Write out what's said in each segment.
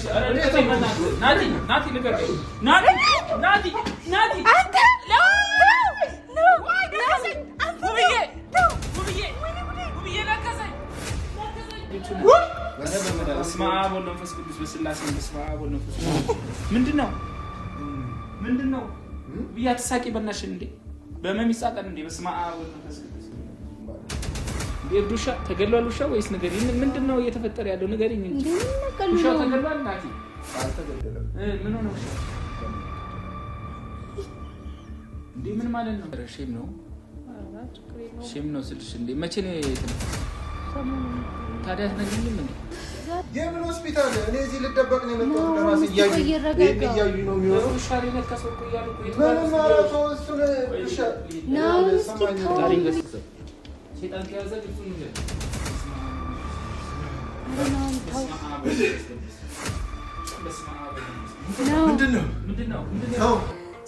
ናቲ ልቀቀኝ ናቲ አንተ ውብዬ ለቀሰኝ በስመ አብ ወወልድ ወመንፈስ ቅዱስ በስላሴ በስመ አብ ወወልድ ወመንፈስ ቅዱስ ምንድነው ውብዬ አትሳቂ በእናትሽ እንዴ በመም ይሳቃል እንዴ በስመ አብ ወወልድ ወመንፈስ ቅዱስ የዱሻ ተገሏል ውሻ ወይስ ነገር ምንድነው እየተፈጠረ ያለው ንገሪኝ እንጂ ውሻ ተገሏል ናቲ አልተገደለም ምን ሆነ ውሻ እንዴ ምን ማለት ነው ሼም ነው ስልሽ እንዴ መቼ ነው ታዲያ ነገኝም እንዴ የምን ሆስፒታል እኔ እዚህ ልደበቅ ነው የመጣሁት ለራሴ እያዩ ነው የሚሆነው ውሻ ሊነከሰው እኮ እያሉ ምን ማለት ነው እሱን ውሻ ነው ታሪክ ገስጸው ሴጣን ከያዘ ልብሱን እንደ ምንድነው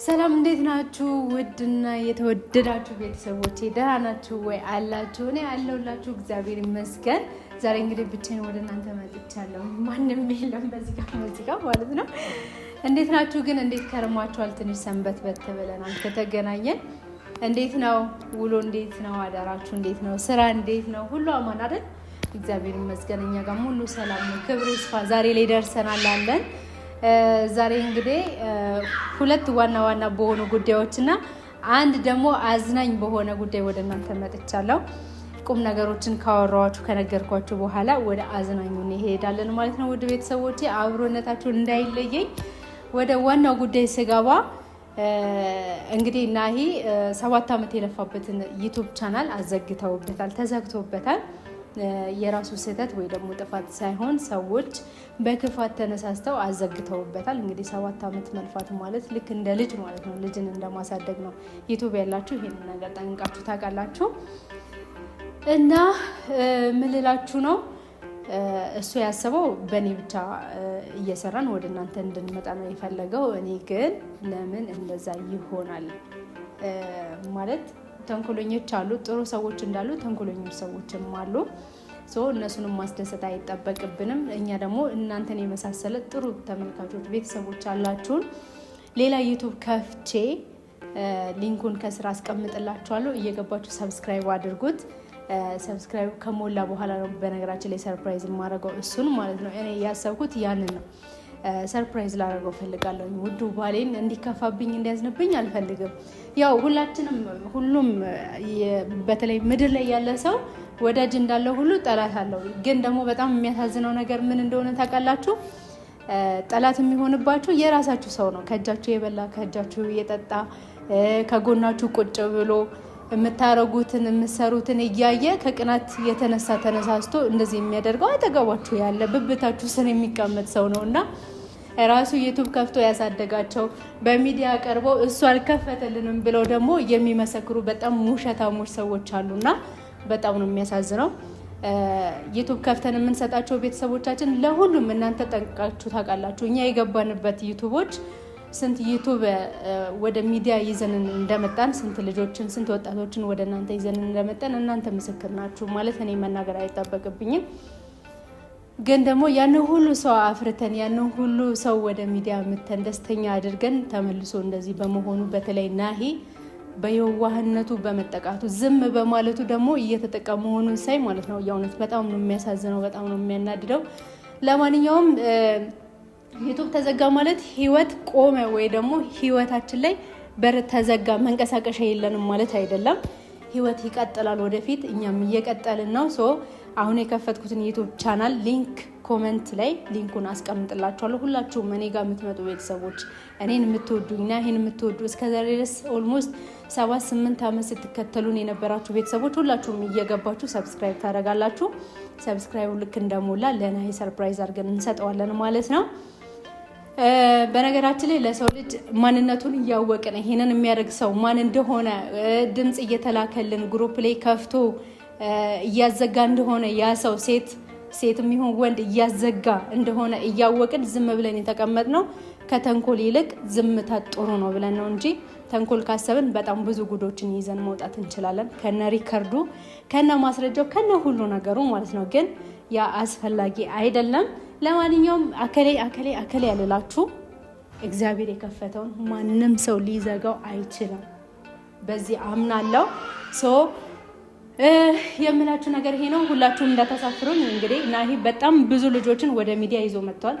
ሰላም እንዴት ናችሁ? ውድና የተወደዳችሁ ቤተሰቦቼ ደህና ናችሁ ወይ? አላችሁ? እኔ አለሁላችሁ እግዚአብሔር ይመስገን። ዛሬ እንግዲህ ብቻዬን ወደ እናንተ መጥቻለሁ። ማንም የለም በዚህ ጋር ማለት ነው። እንዴት ናችሁ ግን? እንዴት ከርማችኋል? ትንሽ ሰንበት ብለናል ከተገናኘን። እንዴት ነው ውሎ? እንዴት ነው አዳራችሁ? እንዴት ነው ስራ? እንዴት ነው ሁሉ አማን አይደል? እግዚአብሔር ይመስገን እኛ ጋር ሁሉ ሰላም ነው። ክብሩ ይስፋ። ዛሬ ላይ ደርሰናል አለን። ዛሬ እንግዲህ ሁለት ዋና በሆኑ ጉዳዮችና አንድ ደግሞ አዝናኝ በሆነ ጉዳይ ወደ እናንተ መጥቻለሁ። ቁም ነገሮችን ካወራኋችሁ ከነገርኳችሁ በኋላ ወደ አዝናኙ እንሄዳለን ማለት ነው። ውድ ቤተሰቦቼ አብሮነታችሁ እንዳይለየኝ። ወደ ዋናው ጉዳይ ስገባ እንግዲህ ናሂ 7 ዓመት የለፋበትን ዩቲዩብ ቻናል አዘግተውበታል፣ ተዘግቶበታል። የራሱ ስህተት ወይ ደግሞ ጥፋት ሳይሆን ሰዎች በክፋት ተነሳስተው አዘግተውበታል። እንግዲህ 7 ዓመት መልፋት ማለት ልክ እንደ ልጅ ማለት ነው። ልጅን እንደማሳደግ ነው። ዩቲዩብ ያላችሁ ይሄንን ነገር ጠንቅቃችሁ ታውቃላችሁ። እና ምን ልላችሁ ነው እሱ ያሰበው በእኔ ብቻ እየሰራን ወደ እናንተ እንድንመጣ ነው የፈለገው። እኔ ግን ለምን እንደዛ ይሆናል ማለት ተንኮለኞች አሉ፣ ጥሩ ሰዎች እንዳሉ ተንኮለኞች ሰዎችም አሉ። እነሱንም ማስደሰት አይጠበቅብንም። እኛ ደግሞ እናንተን የመሳሰለ ጥሩ ተመልካቾች ቤተሰቦች አላችሁን። ሌላ ዩቲዩብ ከፍቼ ሊንኩን ከስራ አስቀምጥላችኋለሁ። እየገባችሁ ሰብስክራይብ አድርጉት። ሰብስክራይብ ከሞላ በኋላ ነው በነገራችን ላይ ሰርፕራይዝ የማደርገው እሱን ማለት ነው። እኔ ያሰብኩት ያንን ነው። ሰርፕራይዝ ላደርገው ፈልጋለሁ። ውዱ ባሌን እንዲከፋብኝ እንዲያዝንብኝ አልፈልግም። ያው ሁሉም በተለይ ምድር ላይ ያለ ሰው ወዳጅ እንዳለው ሁሉ ጠላት አለው። ግን ደግሞ በጣም የሚያሳዝነው ነገር ምን እንደሆነ ታውቃላችሁ? ጠላት የሚሆንባችሁ የራሳችሁ ሰው ነው። ከእጃችሁ የበላ ከእጃችሁ የጠጣ ከጎናችሁ ቁጭ ብሎ የምታረጉትን የምትሰሩትን እያየ ከቅናት የተነሳ ተነሳስቶ እንደዚህ የሚያደርገው አጠገባችሁ ያለ ብብታችሁ ስር የሚቀመጥ ሰው ነው። እና ራሱ ዩቲዩብ ከፍቶ ያሳደጋቸው በሚዲያ ቀርበው እሱ አልከፈተልንም ብለው ደግሞ የሚመሰክሩ በጣም ውሸታሞች ሰዎች አሉና በጣም ነው የሚያሳዝነው። ዩቲዩብ ከፍተን የምንሰጣቸው ቤተሰቦቻችን ለሁሉም እናንተ ጠንቅቃችሁ ታውቃላችሁ። እኛ የገባንበት ዩቲዩቦች ስንት ዩቲዩብ ወደ ሚዲያ ይዘን እንደመጣን ስንት ልጆችን ስንት ወጣቶችን ወደ እናንተ ይዘን እንደመጣን እናንተ ምስክር ናችሁ። ማለት እኔ መናገር አይጠበቅብኝም። ግን ደግሞ ያንን ሁሉ ሰው አፍርተን ያንን ሁሉ ሰው ወደ ሚዲያ ምተን ደስተኛ አድርገን ተመልሶ እንደዚህ በመሆኑ በተለይ ናሂ በየዋህነቱ በመጠቃቱ ዝም በማለቱ ደግሞ እየተጠቃ መሆኑን ሳይ ማለት ነው የእውነት በጣም ነው የሚያሳዝነው፣ በጣም ነው የሚያናድደው። ለማንኛውም ዩቲዩብ ተዘጋ ማለት ህይወት ቆመ ወይ ደግሞ ህይወታችን ላይ በር ተዘጋ መንቀሳቀሻ የለንም ማለት አይደለም። ህይወት ይቀጥላል ወደፊት፣ እኛም እየቀጠልን ነው። አሁን የከፈትኩትን ዩቲዩብ ቻናል ሊንክ ኮሜንት ላይ ሊንኩን አስቀምጥላችኋለሁ። ሁላችሁም እኔ ጋር የምትመጡ ቤተሰቦች እኔን የምትወዱኝና ይሄን የምትወዱ እስከዛሬ ድረስ ኦልሞስት 7-8 ዓመት ስትከተሉን የነበራችሁ ቤተሰቦች ሁላችሁም እየገባችሁ ሰብስክራይብ ታደርጋላችሁ። ሰብስክራይቡ ልክ እንደሞላ ለናሂ ሰርፕራይዝ አድርገን እንሰጠዋለን ማለት ነው። በነገራችን ላይ ለሰው ልጅ ማንነቱን እያወቅን ይሄንን የሚያደርግ ሰው ማን እንደሆነ ድምጽ እየተላከልን ግሩፕ ላይ ከፍቶ እያዘጋ እንደሆነ ያ ሰው ሴትም ይሁን ወንድ እያዘጋ እንደሆነ እያወቅን ዝም ብለን የተቀመጥነው ከተንኮል ይልቅ ዝምታ ጥሩ ነው ብለን ነው እንጂ ተንኮል ካሰብን በጣም ብዙ ጉዶችን ይዘን መውጣት እንችላለን። ከነ ሪከርዱ ከነ ማስረጃው ከነ ሁሉ ነገሩ ማለት ነው። ግን ያ አስፈላጊ አይደለም። ለማንኛውም አከሌ ያለላችሁ እግዚአብሔር የከፈተውን ማንም ሰው ሊዘጋው አይችልም። በዚህ አምናለሁ። የምላችሁ ነገር ይሄ ነው። ሁላችሁም እንዳታሳፍሩኝ። እንግዲህ ናሂ በጣም ብዙ ልጆችን ወደ ሚዲያ ይዞ መጥቷል።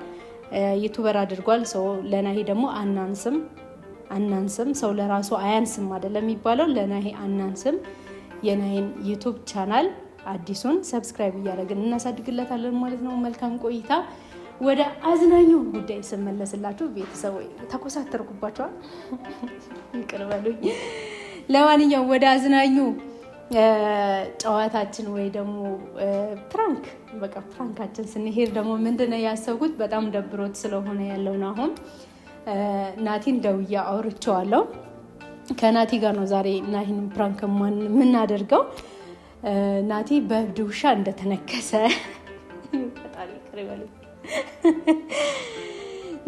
ዩቲዩበር አድርጓል። ለናሂ ደግሞ አናንስም። ሰው ለራሱ አያንስም አይደለም የሚባለው። ለናሂ አናንስም። የናሂን ዩቲዩብ ቻናል አዲሱን ሰብስክራይብ እያደረግን እናሳድግለታለን ማለት ነው። መልካም ቆይታ። ወደ አዝናኙ ጉዳይ ስመለስላችሁ ቤተሰቦች ተኮሳተርኩባቸዋል፣ ይቅር በሉኝ። ለማንኛውም ወደ አዝናኙ ጨዋታችን ወይ ደግሞ ፕራንካችን ስንሄድ ደግሞ ምንድነው ያሰብኩት፣ በጣም ደብሮት ስለሆነ ያለውን አሁን ናቲን ደውዬ አውርቼዋለሁ። ከናቲ ጋር ነው ዛሬ ናሂን ፕራንክ የምናደርገው። ናቲ በእብድ ውሻ እንደተነከሰ በጣም ይቅር በሉኝ።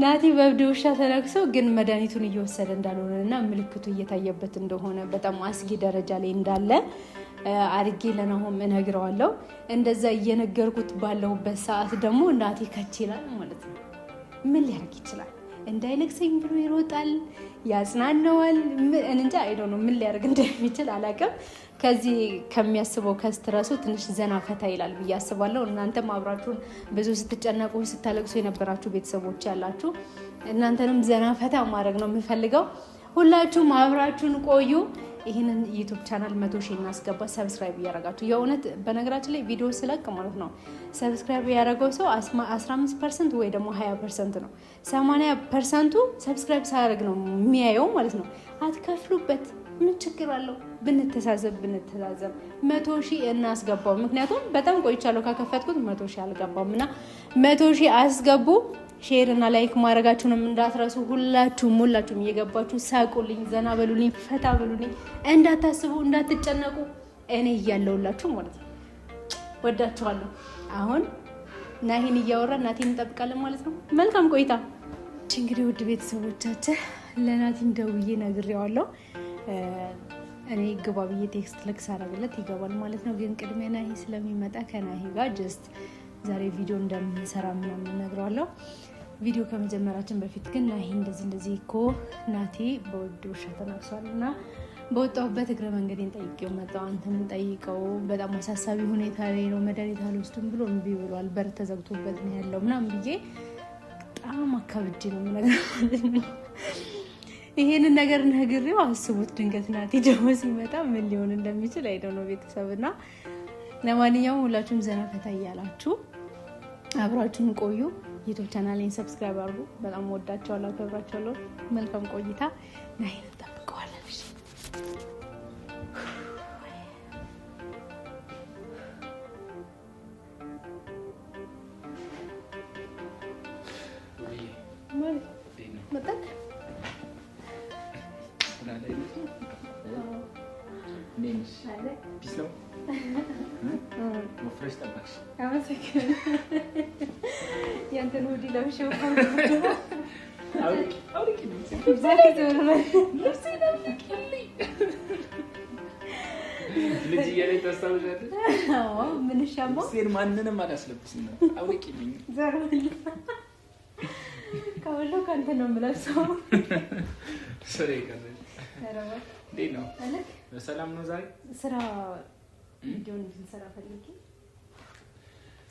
ናቲ በእብድ ውሻ ተነክሶ ግን መድኃኒቱን እየወሰደ እንዳልሆነ እና ምልክቱ እየታየበት እንደሆነ በጣም አስጊ ደረጃ ላይ እንዳለ አድርጌ ለናሆም እነግረዋለሁ። እንደዛ እየነገርኩት ባለሁበት ሰዓት ደግሞ ናቲ ከች ይላል ማለት ነው። ምን ሊያደርግ ይችላል? እንዳይነክሰኝ ብሎ ይሮጣል፣ ያጽናነዋል። እንጃ አይዶ ነው ምን ሊያደርግ እንደሚችል አላውቅም። ከዚህ ከሚያስበው ከስትረሱ ትንሽ ዘና ፈታ ይላል ብዬ አስባለሁ። እናንተም አብራችሁን ብዙ ስትጨነቁ ስታለቅሱ የነበራችሁ ቤተሰቦች ያላችሁ እናንተንም ዘና ፈታ ማድረግ ነው የምፈልገው። ሁላችሁም አብራችሁን ቆዩ። ይህንን ዩቲዩብ ቻናል 100,000 እናስገባ። ሰብስክራይብ እያደረጋችሁ የእውነት በነገራችን ላይ ቪዲዮ ስለቅ ማለት ነው ሰብስክራይብ ያደረገው ሰው 15% ወይ ደግሞ 20% ነው። 80% ሰብስክራይብ ሳያደርግ ነው የሚያየው ማለት ነው። አትከፍሉበት፣ ምን ችግር አለው? ብንተሳዘብ 100,000 እናስገባው። ምክንያቱም በጣም ቆይቻለሁ ከከፈትኩት 100,000 አልገባም እና 100,000 አስገቡ። ሼር እና ላይክ ማድረጋችሁንም እንዳትረሱ። ሁላችሁም እየገባችሁ ሳቁልኝ፣ ዘና በሉልኝ፣ ፈታ በሉልኝ። እንዳታስቡ፣ እንዳትጨነቁ እኔ እያለሁላችሁ ማለት ነው። ወዳችኋለሁ። አሁን ናሂን እያወራን ናቲን እንጠብቃለን ማለት ነው። መልካም ቆይታ። እንግዲህ ውድ ቤተሰቦቻችን ለናቲን ደውዬ ነግሬዋለሁ። እኔ ግባ ብዬ ቴክስት ልክስ አደረግለት ይገባል ማለት ነው። ግን ቅድሜ ናሂ ስለሚመጣ ከናሂ ጋር ጀስት ዛሬ ቪዲዮ እንደምንሰራ ምናምን ነግረዋለሁ። ቪዲዮ ከመጀመራችን በፊት ግን ናሂ እንደዚህ እኮ ናቲ በእብድ ውሻ ተናክሷል እና በወጣሁበት እግረ መንገዴን ጠይቄው መጣሁ። አንተም ጠይቀው፣ በጣም አሳሳቢ ሁኔታ ላይ ነው፣ መድኃኒት አልወስድም ብሎ እምቢ ብሏል፣ በር ተዘግቶበት ነው ያለው ምናምን ብዬ በጣም አካብጄ ነው የምነግረው ማለት ነው። ይሄንን ነገር ነግሬው አስቡት፣ ድንገት ናቲ ደግሞ ሲመጣ ምን ሊሆን እንደሚችል አይደው ነው ቤተሰብና። ለማንኛውም ሁላችሁም ዘና ፈታ እያላችሁ አብራችሁን ቆዩ። ዩቲዩብ ቻናሌን ሰብስክራይብ አድርጉ። በጣም ወዳችኋለሁ፣ አከብራችኋለሁ። መልካም ቆይታ። ናሂን እንጠብቀዋለን። ያንተን ወዲ ለብሼው ልጅ እያለኝ ታስታውሻለሽ? ምንሻማ ማንንም አላስለብስም። አውቂልኝ ከሁሉ ከአንተ ነው የምለብሰው። እንዴት ነው? በሰላም ነው? ዛሬ ስራ ቪዲዮ እንድንሰራ ፈልጌ።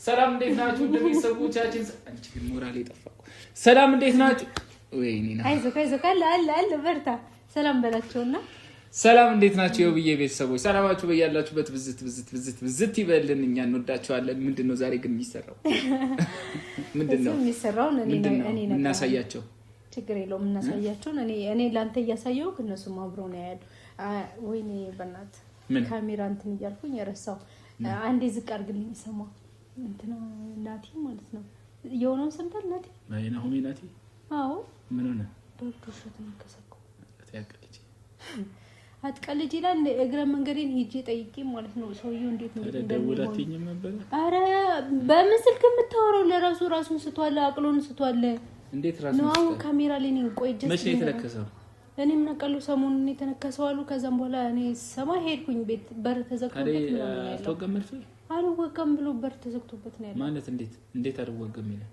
ሰላም እንዴት ናችሁ? ቤተሰቦቻችን አንቺ ግን ሞራል የጠፋው። ሰላም እንዴት ናችሁ? ወይኔ ነው። አይዞህ አለ በርታ። ሰላም በላቸውና ሰላም እንዴት ናችሁ? የውብዬ ቤተሰቦች ሰላማችሁ በያላችሁበት ብዝት ይበልን። እኛ እንወዳችኋለን። ምንድነው ዛሬ ግን የሚሰራው? ምንድነው የሚሰራው? እኔ እናሳያቸው። ችግር የለውም እናሳያቸው። እኔ ላንተ እያሳየው እነሱም አብረው ነው ያሉ። ወይኔ በእናት ካሜራ እንትን እያልኩኝ የረሳው። አንዴ ዝቅ አድርግልኝ። ሰማ እንትና ናቲ ማለት ነው የሆነው ሰምታል። ናቲ ናሆሚ ናቲ። አዎ ምን ሆነ? ዶክተር ተነከሰኩ። ታያቀልጂ አትቀልጂ ይላል። እግረ መንገዴን ሄጄ ጠይቄ ማለት ነው ሰውዬው እንዴት ነው እንደደወላትኝም ነበር። አረ በምስልክ የምታወራው ለራሱ ራሱን ስቷል፣ አቅሎን ስቷል። እንዴት ራሱ ነው? አሁን ካሜራ ላይ ነው። ቆይ ጀስት መቼ የተነከሰው? እኔ ምን አውቃለሁ። ሰሞኑን የተነከሰው አሉ። ከዛም በኋላ እኔ ሰማ ሄድኩኝ። ቤት በር ተዘግቶበት ነው ያለው። ተወገም መልፈ አልወገም ብሎ በር ተዘግቶበት ነው ያለው። ማለት እንዴት አልወገም ይላል?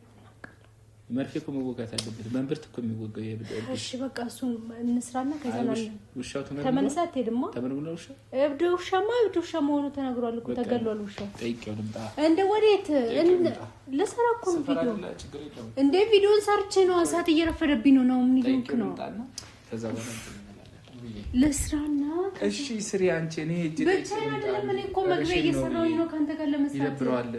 መርፌ እኮ መወጋት አለበት። መንብርት እኮ የሚወጋው ይሄ። እሺ በቃ እሱን እንስራና ከዛ ነው ውሻው ተመለሳት ሄድማ ተመልምለው ውሻ እብድ ውሻማ እብድ ውሻ መሆኑ ተነግሯል እኮ ተገሏል። ውሻው ጠይቄው ልምጣ እንደ ወዴት ለሰራ እኮ ነው ቪዲዮ እንደ ቪዲዮን ሰርቼ ነው ሰዓት እየረፈደብኝ ነው ምን ይልክ ነው ከዛ በኋላ ለስራና እሺ ስሪ አንቺ እኔ እጄ ብቻ አይደለም እኔ እኮ መግቢያ እየሰራሁኝ ነው ካንተ ጋር ለመስራት ይደብረዋል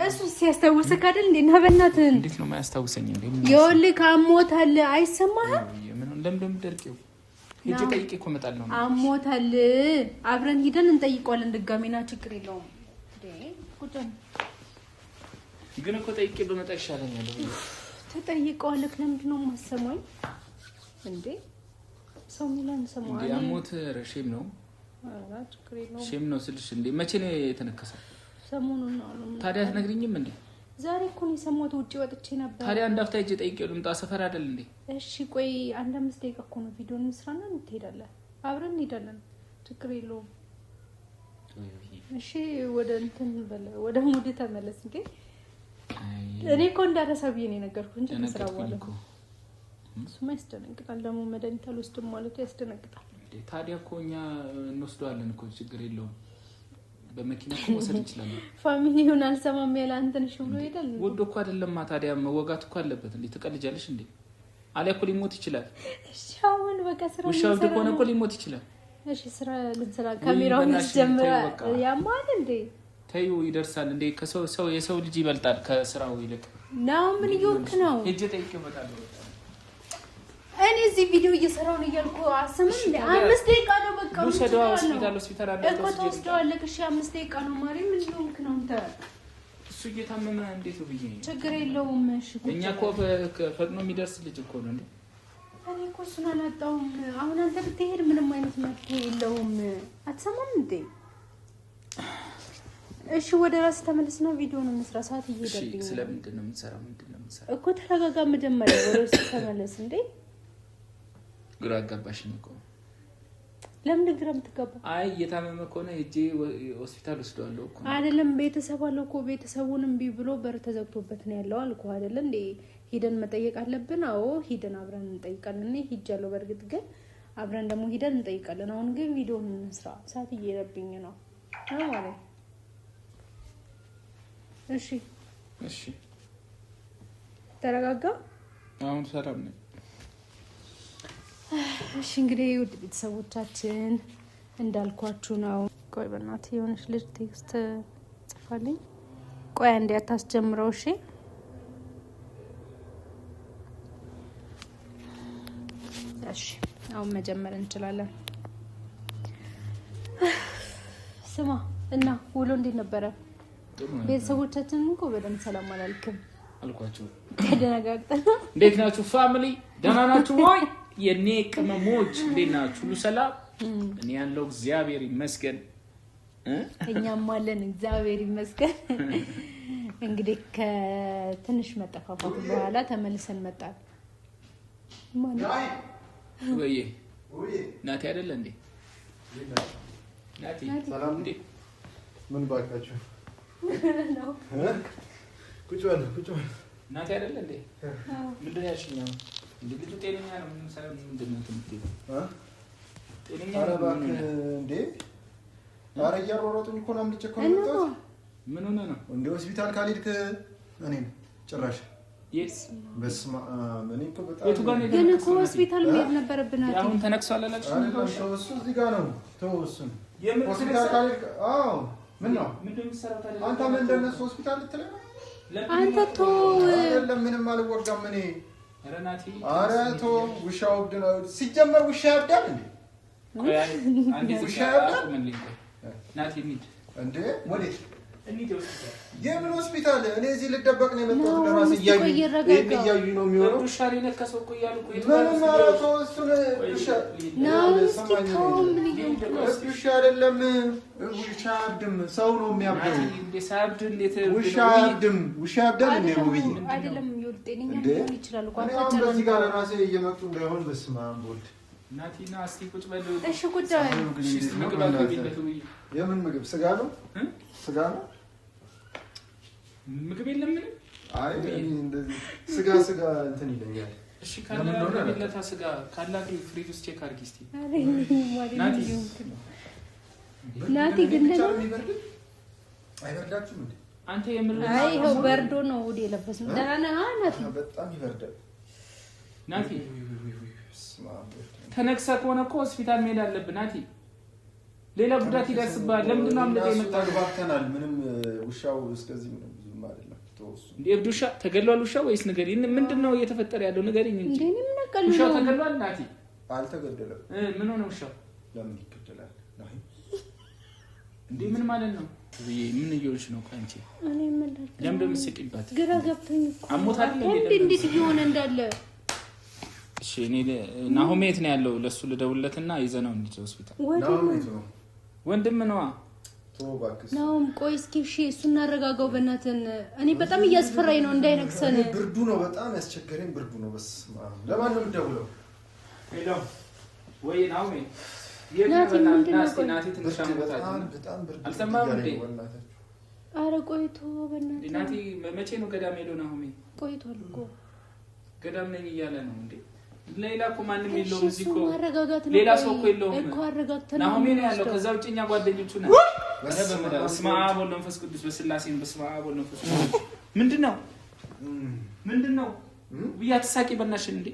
እሱ ሲያስታውስህ አይደል እንዴ በእናትህ እንዴት ነው የማያስታውሰኝ እንዴ ይኸውልህ አሞታል አይሰማህም ምን ለምለም ደርቄው እጄ ጠይቄ እኮ እመጣለሁ አሞታል አብረን ሄደን እንጠይቀዋለን ድጋሜና ችግር የለውም እንዴ ቁጭ ግን እኮ ጠይቄ በመጣ ይሻለኛል ተጠይቀዋለህ ለምንድን ነው የማሰማኝ እንዴ ሰው ሚላን ሰማው እንዴ አሞት ረሽም ነው ሼም ነው ስልሽ እንዴ መቼ ነው የተነከሰው ሰሞኑን ነው ታዲያ አትነግሪኝም እንዴ ዛሬ እኮ ነው ሰሞኑን ውጪ ወጥቼ ነበር ታዲያ አንዳፍታ እጄ ጠይቄው ልምጣ ሰፈር አይደል እንዴ እሺ ቆይ አንድ 5 ደቂቃ እኮ ነው ቪዲዮን እንስራና እንሄዳለን አብረን እንሄዳለን ችግር የለውም እሺ ወደ እንትን በለ ወደ ሙድ ተመለስ እንዴ እኔ እኮ እንዳረሳብኝ ነው ነገርኩ እንጂ እንስራው አለ እሱማ ያስደነግጣል ደግሞ መድኃኒት አልወስድም ማለቱ ያስደነግጣል ታዲያ እኮ እኛ እንወስደዋለን እኮ ችግር የለውም በመኪና እኮ ወሰድ እንችላለን ፋሚሊውን አልሰማም ያለ አንተን እሺ ብሎ ይሄዳል ወዶ እኮ አይደለም ታዲያ መወጋት እኮ አለበት እንዴ ትቀልጃለሽ እንዴ አለ እኮ ሊሞት ይችላል እሺ አሁን በቃ ስራ ውሻው ደግሞ እኮ ሊሞት ይችላል እሺ ስራ ልንሰራ ካሜራውን ጀምራ ያማል እንዴ ታዩ ይደርሳል እንዴ ከሰው የሰው ልጅ ይበልጣል ከስራው ይልቅ ነው ምን ይወክ ነው እጄ ጠይቄው እመጣለሁ እኔ እዚህ ቪዲዮ እየሰራው ነው ያልኩ አሰማም እንዴ 5 ደቂቃ ነው በቃ ሆስፒታል አለ እኮ ተወስደዋል እሺ 5 ደቂቃ ነው ማሪ ምን ይሆንክ ነው አንተ እሱ እየታመመ እንዴት ነው ብዬ ችግር የለውም እሺ እኛ እኮ ፈጥኖ የሚደርስ ልጅ እኮ ነው እንዴ እኔ እኮ እሱን አላጣሁም አሁን አንተ ብትሄድ ምንም አይነት መፍትሄ የለውም አትሰማም እንዴ እሺ ወደ ራስ ተመለስና ቪዲዮ ነው መስራት ሰዓት እየሄደብኝ እሺ ስለምንድን ነው የምንሰራው እኮ ተረጋጋ መጀመሪያ ወደ ራስ ተመለስ እንዴ ግራ አጋባሽኝ እኮ ለምን ግራ የምትገባ አይ የታመመ ከሆነ ሄጄ ሆስፒታል ወስደዋለሁ እኮ አይደለም ቤተሰብ አለው እኮ ቤተሰቡንም ቢብሎ በር ተዘግቶበት ነው ያለው አልኩ አይደል እንዴ ሄደን መጠየቅ አለብን አዎ ሄደን አብረን እንጠይቃለን እኔ ሄጃለሁ በርግጥ ግን አብረን ደግሞ ሄደን እንጠይቃለን አሁን ግን ቪዲዮውን እንስራ ሰዓት እየሄደብኝ ነው ማለት እሺ ተረጋጋ አሁን ሰላም ነኝ እሺ እንግዲህ ውድ ቤተሰቦቻችን እንዳልኳችሁ ነው ቆይ በእናትህ የሆነች ልጅ ቴክስት ጽፋልኝ ቆይ አንዴ አታስጀምረው እሺ እሺ አሁን መጀመር እንችላለን ስማ እና ውሎ እንዴት ነበረ ቤተሰቦቻችን እኮ በደንብ ሰላም አላልክም አልኳችሁ ተደናጋግጠን እንዴት ናችሁ ፋሚሊ ደህና ናችሁ ወይ የኔ ቅመሞች እንዴት ናችሁ ሁሉ ሰላም እኔ ያለው እግዚአብሔር ይመስገን እኛም አለን እግዚአብሔር ይመስገን እንግዲህ ከትንሽ መጠፋፋት በኋላ ተመልሰን መጣን ማን ወይ ናቲ አይደለ እንዴ ናቲ ሰላም እንዴ ምን ባካችሁ ነው ቁጭ በል ናቲ አይደለ እንዴ ምንድን ያልሽኛው እንዴ ልጅ ጤነኛ ነው ምን ሰላም ምንድን ነው ትምትይ ጤነኛ ነው እንዴ ኧረ እያሮሮጡኝ እኮ ነው አምልጬ እኮ ነው ምን ሆነ ነው እንዴ ሆስፒታል ካልሄድክ እኔን ጭራሽ yes በስማ ምን እኮ በጣም የቱ ጋር ነው ግን እኮ ሆስፒታል መሄድ ነበረብን አይደል አሁን ተነክሷል አላልሽም አይደለም እሱ እዚህ ጋር ነው ተወስን የምን ሆስፒታል ካልሄድክ አዎ ምን ነው ምንድን ነው የምትሰራው ታዲያ አንተ ምን እንደነሱ ሆስፒታል ልትለኝ አንተ ቶ አይደለም ምንም አልወጋም እኔ ረናቲ ኧረ ቶ ውሻው ነው ሲጀመር ውሻ ያብዳል እንዴ አንዴ ውሻ ያብዳል ናቲ ሚድ እንዴ ወዴት እንዴ ሆስፒታል የምን ሆስፒታል እኔ እዚህ ልደበቅ ነው የመጣሁት ለራሴ እያዩ ነው የሚሆነው ውሻ ሊነከሰው እኮ እያሉ እኮ ምንም አራቶ እሱን ውሻ ውሻ አይደለም ውሻ አብድም ሰው ነው የሚያብደው ውሻ አብድም ውሻ ያብዳል እንዴ ውብዬ አይደለም ይወልጤንኛ ሊሆን ይችላል እኮ አሁን በዚህ ጋር ለራሴ እየመጡ እንዳይሆን በስመ አብ ወልድ ናቲና እስቲ ቁጭ በል እሺ ቁጭ በል ምግብ አቀብለት ውብዬ የምን ምግብ ስጋ ነው ስጋ ነው ምግብ የለም ምን አይ እንደዚህ ስጋ እንትን ይለኛል። እሺ ካለ ለታ ስጋ ካላክ ፍሪጅ ውስጥ ቼክ አድርጊ እስቲ። ናቲ ግን አይበርዳችሁም እንዴ? አንተ የምር አይ ይኸው በርዶ ነው ወደ የለበስነው። ደህና ነህ ናቲ? በጣም ይበርዳል ናቲ። ተነክሰህ ከሆነ እኮ ሆስፒታል መሄድ አለብህ ናቲ። ሌላ ጉዳት ይደርስብሃል። ለምንድን ነው አምልጠህ የመጣው? ተግባብተናል። ምንም ውሻው እስከዚህ ምንም ብዙም አይደለም። እንዴ ውሻ ተገሏል? ውሻ ወይስ ንገሪኝ፣ ምንድነው እየተፈጠረ ያለው ንገሪኝ እንጂ። ውሻው ተገሏል ናቲ? አልተገደለም። ምን ሆነ ውሻው? ለምን ይገደላል? ናይ እንዴ ምን ማለት ነው? ምን እየሆንሽ ነው አንቺ? እኔ ምን ለምን እንደምትስቂባት ግራ ገብቶኝ እኮ አሞታል እንዴት እየሆነ እንዳለ። እሺ እኔ ናሆሜ የት ነው ያለው? ለሱ ልደውልለትና ይዘነው እንሂድ ሆስፒታል። ወንድም ነዋ ናውም ቆይ እስኪ እሺ እሱን እናረጋጋው በእናትህ። እኔ በጣም እያስፈራኝ ነው እንዳይነክሰን። ብርዱ ነው በጣም ያስቸገረኝ ብርዱ ነው። በስመ አብ ለማን ነው የምትደውለው? ሄሎ ወይ ናውሜ ናቲ ትንሽ በጣም ብርዱ አልሰማህም እንዴ? ኧረ ቆይቶ በእናትህ ናቲ መቼ ነው ገዳም ሄዶ? ናሆሜ ቆይቷል እኮ ገዳም ነኝ እያለ ነው እንዴ? ሌላ እኮ ማንም የለውም እዚህ እኮ ሌላ ሰው እኮ የለውም እኮ አረጋግተን ናሆሜ ነው ያለው። ከዛ ውጭ እኛ ጓደኞቹ ነን። በስመ አብ ወወልድ ወመንፈስ ቅዱስ በስላሴን በስመ አብ ወወልድ ወመንፈስ ቅዱስ ምንድነው ብዬሽ አትሳቂ በእናትሽ እንዴ።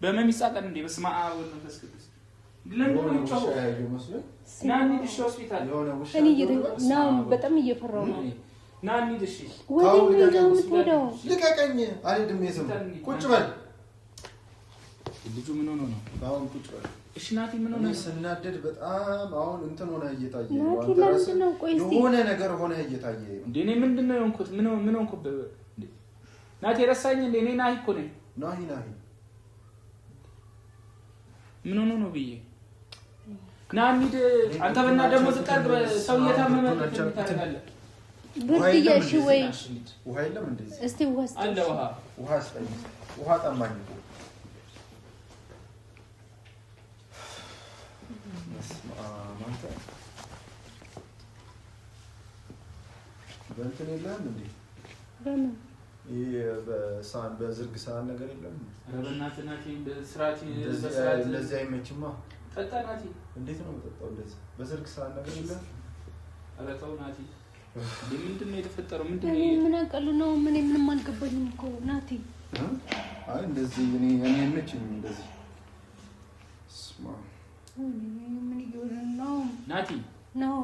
በመም ይሳቀን እንዴ? በስመ አብ ወወልድ ወመንፈስ ቅዱስ ለምን ነው ናኒ ድሽ ሆስፒታል ነው በጣም እየፈራሁ ነው። ናኒ ድሽ ልቀቀኝ አልሄድም። የሰው ቁጭ በል ልጁ ምን ሆኖ ነው? አሁን ቁጭ በል እሺ ናቲ ምን ሆነ? ስናደድ በጣም አሁን እንትን ሆነ እየታየ ነው። የሆነ ነገር ሆነ እየታየ እንዴ። እኔ ምንድነው የሆንኩት? ምን ሆንኩ እንዴ? ናቲ ረሳኝ እንዴ? እኔ ናሂ እኮ ነኝ። ናሂ ምን ሆኖ ነው ብዬ ና እንሂድ። አንተ በእና ደግሞ ዝቃር ሰው እየታመመ ታደርጋለህ። ብርድ እሺ ወይ ውሃ የለም እንዴ? እስቲ ውሃ አለ ውሃ ስጠኝ። ውሃ ጠማኝ እኮ በእንትን የለም እንዴ? በምን ይሄ በዝርግ ሳህን ነገር የለም? ኧረ በእናትህ ናቲ በስርዓት እንደዚህ አይመችማ። ጠጣ ናቲ። እንዴት ነው የምጠጣው? እንደዚህ በዝርግ ሳህን ነገር የለም? ኧረ ተው ናቲ። ምንድን ነው የተፈጠረው? ምንድን ነው? ምን አውቃለሁ ነው? ምንም አልገባኝም እኮ ናቲ። አይ እንደዚህ እኔ አይመችኝም እንደዚህ። ስማ ምን ይሆነ ነው ናቲ? ነው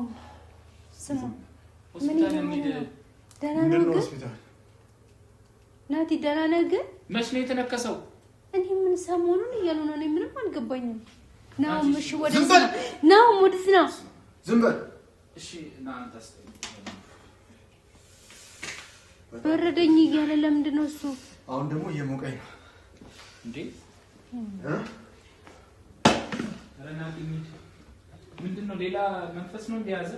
ስማ ሆስፒታል እንሂድ። ደህና ነህ ግን ናቲ? ደህና ነህ ግን? መች ነው የተነከሰው? እኔ ምን ሰሞኑን እያሉ ነው። እኔ ምንም አልገባኝም። ናው እሺ ወደዚህ ነው ወደዚህ ነው። ዝም በል እሺ ና አንተ አስተኝ። በረደኝ እያለ ለምንድን ነው እሱ? አሁን ደግሞ እየሞቀኝ ነው እንዴ? ኧረ ናቲ ምንድን ነው? ሌላ መንፈስ ነው እንደያዘ?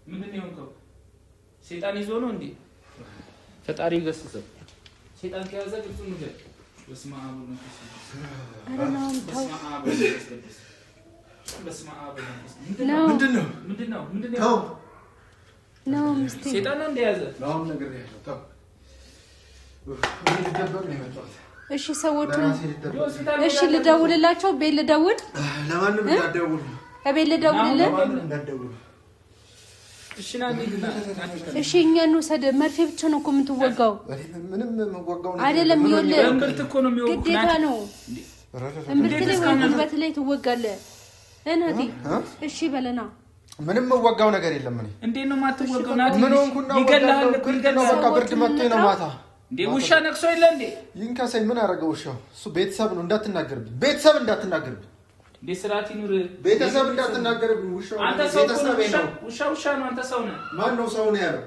ምንድን ነው የሆንከው? ሴጣን ይዞ ነው እንዴ? ፈጣሪ ይገስጸው። ሴጣን ከያዘ ግልጹ ነገር በስመ አብ ወወልድ ወመንፈስ ቅዱስ በስመ አብ ምንድን ነው? ነው ምስቲ ሴጣን ነው እንደያዘ አሁን ነገር ያለው ታው ልደበቅ ነው የመጣሁት። እሺ ሰዎቹ እሺ ልደውልላቸው። ቤት ልደውል። ለማንም እንዳትደውሉ። ቤት ልደውልልህ። ለማንም እንዳትደውሉ። እሺ ናኒ እሺ እኛ እንውሰድ። መርፌ ብቻ ነው እኮ የምትወጋው። ምንም የምወጋው ነገር አይደለም። ይኸውልህ እምብርት እኮ ነው የሚወጋው። ግዴታ ነው። እምብርት ላይ ወይ ጉልበት ላይ ትወጋለህ ናቲ። እሺ በለና ምንም የምወጋው ነገር የለም። እኔ እንዴት ነው የማትወጋው ናቲ? ምን ሆንኩና ይገላል እኮ ይገላል። በቃ ብርድ መጥቶኝ ነው ማታ። እንዴ ውሻ ነክሶ የለ እንዴ? ይንከሰኝ። ምን አደረገው ውሻው? እሱ ቤተሰብ ነው። እንዳትናገርብኝ። ቤተሰብ እንዳትናገርብኝ። እንዴ ስርዓት ይኑር። ቤተሰብ እንዳትናገርብኝ። ውሻው አንተ ሰው ነው። ውሻ ነው። አንተ ሰው ነህ። ማን ነው ሰው ነው ያለው?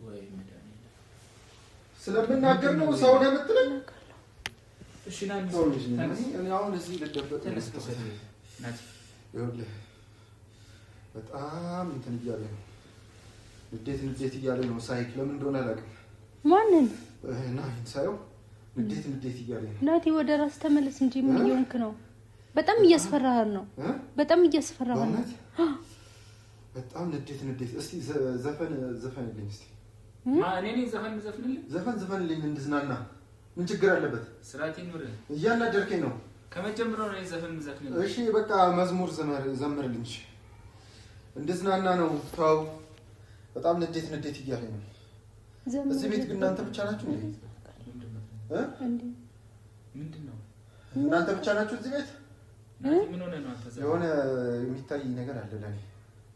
ወይ መድኃኒዓለም ስለምናገር ነው ሰው ነው የምትለኝ? እሺ ናኒ እኔ አሁን እዚህ ልደበቅ ናቲ። ይኸውልህ በጣም እንትን እያለ ነው። ንዴት እያለ ነው። ሳይክ ለምን እንደሆነ አላውቅም። ማንን ናሂን ሳየው ንዴት እያለ ነው። ናቲ ወደ ራስ ተመለስ እንጂ ምን እየሆንክ ነው? በጣም እያስፈራህ ነው። በጣም እያስፈራህ ነው። በጣም ንዴት። እስቲ ዘፈንልኝ እስቲ። እኔ ነኝ ዘፈን ዘፍንልኝ ዘፈንልኝ እንድዝናና ምን ችግር አለበት? ስርዓት ይኑር። እያናደርከኝ ነው። ከመጀመሪያው ነው ዘፈን ዘፍንልኝ። እሺ በቃ መዝሙር ዘምርልኝ እንድዝናና ነው። ተው በጣም ንዴት እያለኝ ነው። እዚህ ቤት ግን እናንተ ብቻ ናችሁ እንዴ? ምንድነው? እናንተ ብቻ ናችሁ እዚህ ቤት? ምን ሆነ ነው አንተ? የሆነ የሚታይ ነገር አለ ለኔ።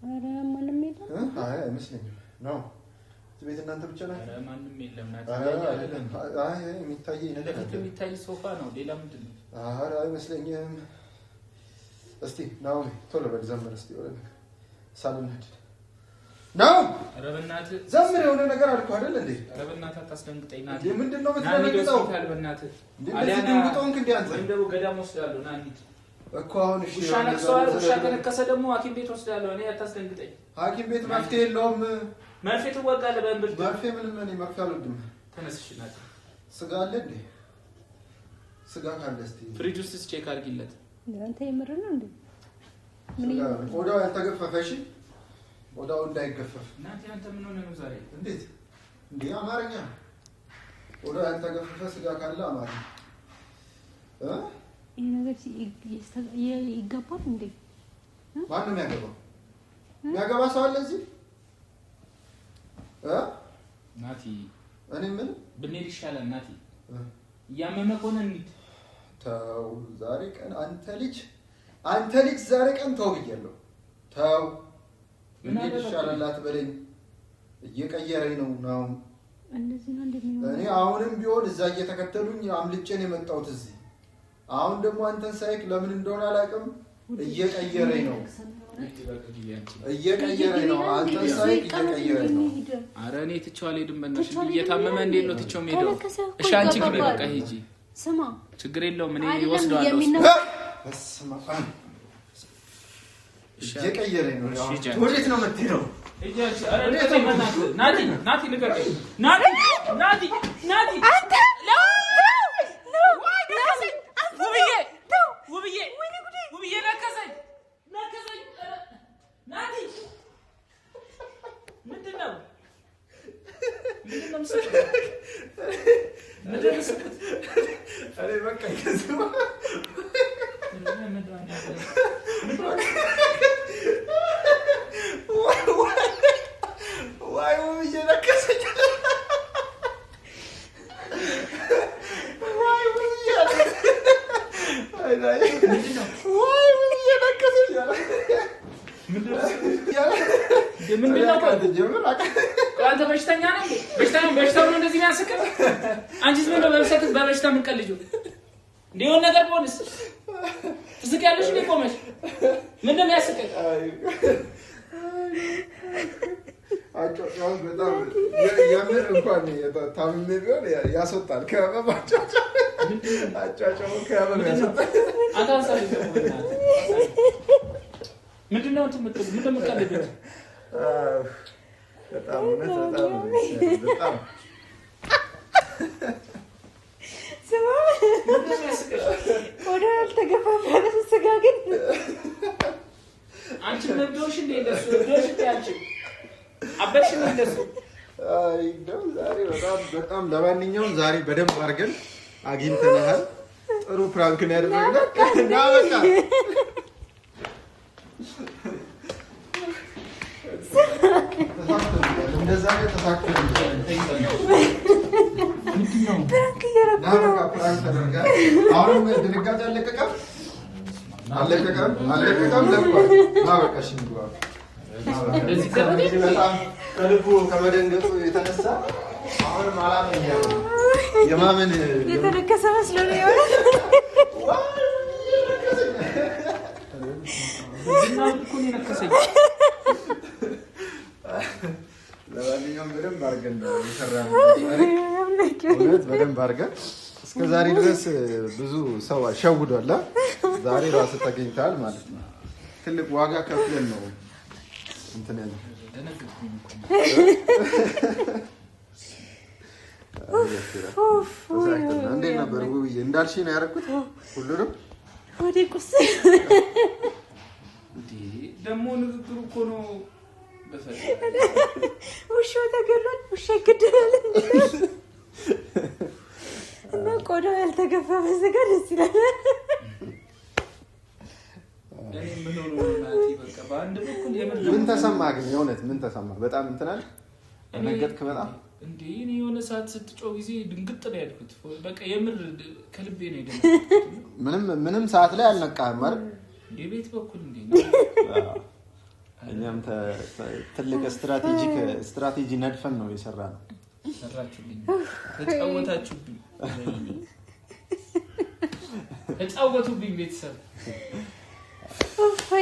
ኧረ ማንም የለም። አይ አይመስለኝም ነው። እዚህ ቤት እናንተ ብቻ ናችሁ? ኧረ ማንም የለም። አይ የሚታይ ነገር አለ። የሚታይ ሶፋ ነው። ሌላ ምንድነው? ኧረ አይመስለኝም። እስቲ ናው ቶሎ በል ዘምር እስቲ ወደ ሳልናደድ ነው። ኧረ በእናትህ ዘምር። የሆነ ነገር አልኩህ አይደል እንዴ? ኧረ በእናትህ አታስደንግጠኝ። ናቲ ምንድነው የምትደነግጠው? በእናትህ አሊያ ደንግጦንክ እንዴ አንተ? ወይም ደግሞ ገዳም ወስዳለሁ። ና እንሂድ እኮ አሁን። እሺ ውሻ ነክሰዋል። ውሻ ከነከሰ ደግሞ ሐኪም ቤት ወስዳለሁ። እኔ አታስደንግጠኝ። ሐኪም ቤት መፍትሄ የለውም። መርፌ ትወጋለህ በእንብርት። መርፌ ምንም እኔ መርፌ አልወድም። ተነስ። እሺ ናቲ ስጋ አለ እንዴ? ስጋ ካለ እስቲ ፍሪጅ ውስጥ ቼክ አድርጊለት። አንተ የምር ነው እንዴ? ምን ቆዳው ያልተገፈፈ? እሺ ቆዳው እንዳይገፈፍ። ናቲ አንተ ምን ሆነህ ነው ዛሬ? እንዴት እንዴ? አማርኛ ቆዳው ያልተገፈፈ ስጋ ካለ አማርኛ ይሄ ነገር ይገባል እንዴ? ማን ነው የሚያገባው? የሚያገባ ሰው አለ እዚህ? ናቲ እኔ ምን ብንሄድ ይሻላል። ናቲ እያመመህ ከሆነ እንሂድ። ተው ዛሬ ቀን አንተ ልጅ ዛሬ ቀን ተው ብያለሁ። ተው ብንሄድ ይሻላል አትበለኝ። እየቀየረኝ ነው ነው እንደዚህ ነው እንደሚሆነው። እኔ አሁንም ቢሆን እዛ እየተከተሉኝ አምልጬ ነው የመጣሁት እዚህ። አሁን ደግሞ አንተን ሳይክ ለምን እንደሆነ አላውቅም እየቀየረኝ ነው። አንተን ሳይክ እየቀየረኝ ነው። ኧረ እኔ ትቼው አልሄድም። በእናትሽ እየታመመ እንዴት ነው ትቼው የምሄደው? እሺ አንቺ ግቢ በቃ ሂጂ። ስማ ችግር የለውም እኔ እወስደዋለሁ። እየቀየረኝ ነው። ወዴት ነው የምትሄደው? ናቲ ልቀቀኝ። ናቲ አንተ ውብዬ ነከሰኝ። ናቲ ምንድን ነው? በቃ ዋይ ውብዬ ነከሰኝ። አንተ በሽተኛ ነህ? በሽታው ነው እንደዚህ የሚያስቅህ? አንቺስ ምንድን ነው በበሽታ የምትቀልጂው? እንዲሆን ነገር በሆንስ ትስቂያለሽ? እንደ ቆመሽ ምንድን ነው የሚያስቅህ? በጣም የምር እንኳን ታምሜ ቢሆን ያስወጣል። ከህመም አጫጫው ከህመም ያስወጣል። ምንድን ነው የምትቀልጂው? በጣም ወደ ያልተገፋፋ ስጋ ግን አንቺ ነብዶሽ እንደ እንደሱ ነብዶሽ እንደ አንቺ አበሽ እንደ እንደሱ። አይ ነው ዛሬ በጣም ለማንኛውም ዛሬ በደንብ አድርገን አግኝተናል። ጥሩ ፕራንክ ነው ያደረግነው እና በቃ እንደዛ ነው ተሳክቷል። ፕራንክ እያደረኩ ነው። ፕራንክ ተደርጓል። አሁን ድንጋጤ አለቀቀም ለቋል። በቃ እሺ እንግባ። በጣም ከልቡ ከመደንገጡ የተነሳ አሁንም አላመኛም። የማመን የተነከሰ መስሎ ነው የሆነ ለማንኛውም በደንብ አድርገን ነው የሰራነው። በደንብ አድርገን እስከ ዛሬ ድረስ ብዙ ሰው ሸውዷል። ዛሬ ራሱ ተገኝተሃል ማለት ነው። ትልቅ ዋጋ ከፍለን ነው እንትን ያለው። እንዴት ነበር ውብዬ? እንዳልሽኝ ነው ያደረኩት ሁሉንም። ወደ ቁስ ደግሞ ንግግሩ እኮ ነው ውሻው ተገሏል። ውሻ ይገደላል እና ቆዳው ያልተገፋ በዘጋ ደስ ይላል። ምን ተሰማ ግን የእውነት ምን ተሰማ? በጣም እንትናል ነገጥክ በጣም እንዴ እኔ የሆነ ሰዓት ስትጮህ ጊዜ ድንግጥ ነው ያልኩት። በቃ የምር ከልቤ ነው የደማ። ምንም ሰዓት ላይ አልነቃህም አይደል? የቤት በኩል እንዴ እኛም ትልቅ ስትራቴጂ ነድፈን ነው የሰራነው። ሰራችሁልኝ፣ ተጫወቱብኝ ቤተሰብ።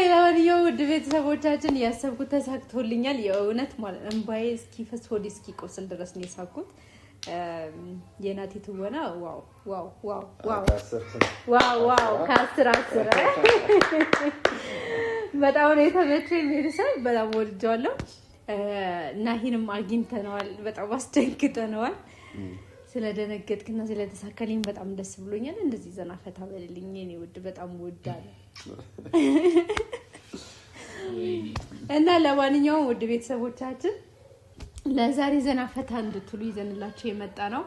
ለማንኛውም ውድ ቤተሰቦቻችን ያሰብኩት ተሳክቶልኛል። የእውነት ማለት እንባዬ እስኪፈስ ሆዴ እስኪቆስል ድረስ ነው የሳኩት። የናቲ ትወና ዋው ዋው ዋው ዋው ዋው ዋው ከ10 በጣም ነው የተመቸኝ። ቤተሰብ በጣም ወድጀዋለሁ። ናሂንም አግኝተነዋል፣ በጣም አስደንግጠነዋል። ስለደነገጥክና ስለተሳካልኝ በጣም ደስ ብሎኛል። እንደዚህ ዘና ፈታ በልልኝ የኔ ውድ፣ በጣም ወዳለሁ። እና ለማንኛውም ውድ ቤተሰቦቻችን ለዛሬ ዘና ፈታ እንድትሉ ይዘንላችሁ የመጣ ነው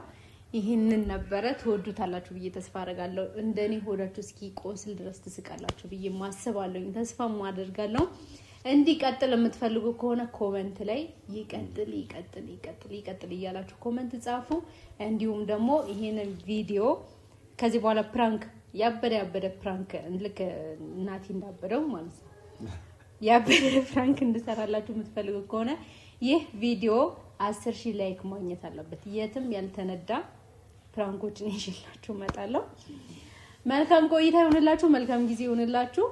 ይሄንን ነበረ። ትወዱታላችሁ ብዬ ተስፋ አደርጋለሁ። እንደኔ ሆዳችሁ እስኪ ቆስል ድረስ ትስቃላችሁ ብዬ ማስባለሁ፣ ተስፋም አደርጋለሁ። እንዲቀጥል የምትፈልጉ ከሆነ ኮሜንት ላይ ይቀጥል እያላችሁ ኮሜንት ጻፉ። እንዲሁም ደግሞ ይሄንን ቪዲዮ ከዚህ በኋላ ፕራንክ ያበደ ፕራንክ ልክ እናቴ እንዳበደው ማለት ነው ያበደ ፕራንክ እንድሰራላችሁ የምትፈልጉ ከሆነ ይህ ቪዲዮ 10,000 ላይክ ማግኘት አለበት። የትም ያልተነዳ ፕራንኮችን ይዤላችሁ እመጣለሁ። መልካም ቆይታ ይሁንላችሁ፣ መልካም ጊዜ ይሁንላችሁ።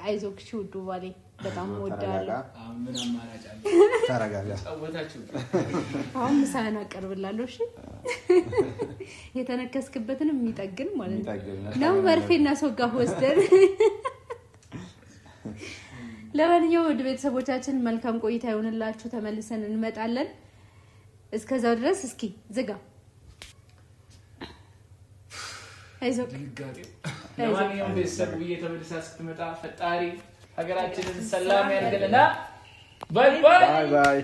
አይዞክሽ ውዱ ባሌ፣ በጣም ወዳለሁ። ምን አማራጭ አለ? ተረጋጋ። አሁን ምሳህን አቀርብላለሁ። እሺ የተነከስክበትንም የሚጠግን ማለት ነው መርፌና ሶጋ ወስደን። ለማንኛውም ውድ ቤተሰቦቻችን መልካም ቆይታ ይሁንላችሁ። ተመልሰን እንመጣለን። እስከዛው ድረስ እስኪ ዝጋ። አይዞክ። ለማንኛውም ቤተሰብ ብዬ ተመልሳ እስክትመጣ ፈጣሪ ሀገራችንን ሰላም ያድርግልና። ባይ ባይ።